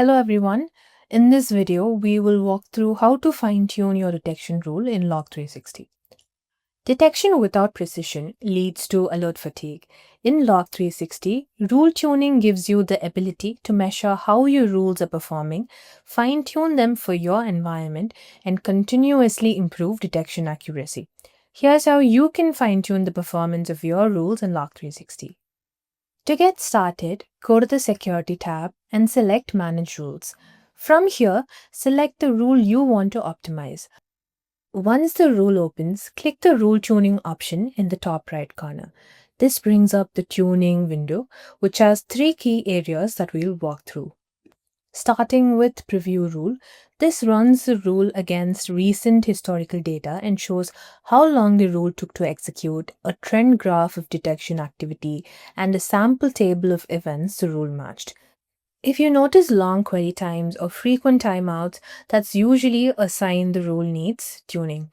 Hello everyone. In this video, we will walk through how to fine-tune your detection rule in Log360. Detection without precision leads to alert fatigue. In Log360, rule tuning gives you the ability to measure how your rules are performing, fine-tune them for your environment, and continuously improve detection accuracy. Here's how you can fine-tune the performance of your rules in Log360. To get started, go to the Security tab and select Manage Rules. From here, select the rule you want to optimize. Once the rule opens, click the Rule Tuning option in the top right corner. This brings up the tuning window, which has three key areas that we'll walk through. Starting with Preview Rule, this runs the rule against recent historical data and shows how long the rule took to execute, a trend graph of detection activity, and a sample table of events the rule matched. If you notice long query times or frequent timeouts, that's usually a sign the rule needs tuning.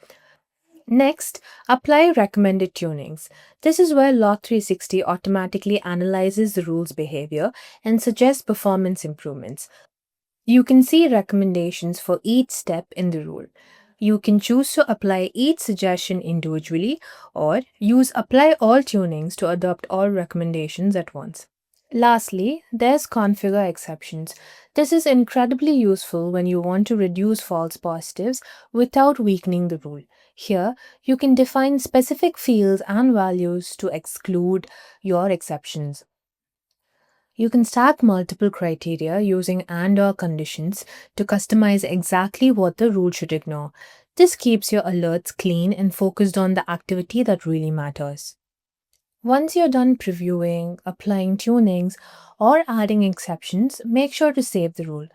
Next, apply recommended tunings. This is where Log360 automatically analyzes the rule's behavior and suggests performance improvements. You can see recommendations for each step in the rule. You can choose to apply each suggestion individually or use Apply All Tunings to adopt all recommendations at once. Lastly, there's Configure Exceptions. This is incredibly useful when you want to reduce false positives without weakening the rule. Here, you can define specific fields and values to exclude your exceptions. You can stack multiple criteria using and/or conditions to customize exactly what the rule should ignore. This keeps your alerts clean and focused on the activity that really matters. Once you're done previewing, applying tunings, or adding exceptions, make sure to save the rule.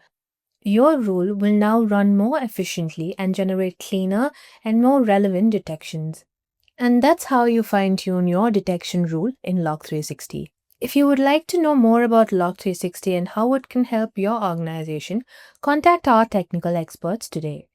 Your rule will now run more efficiently and generate cleaner and more relevant detections. And that's how you fine-tune your detection rule in Log360. If you would like to know more about Log360 and how it can help your organization, contact our technical experts today.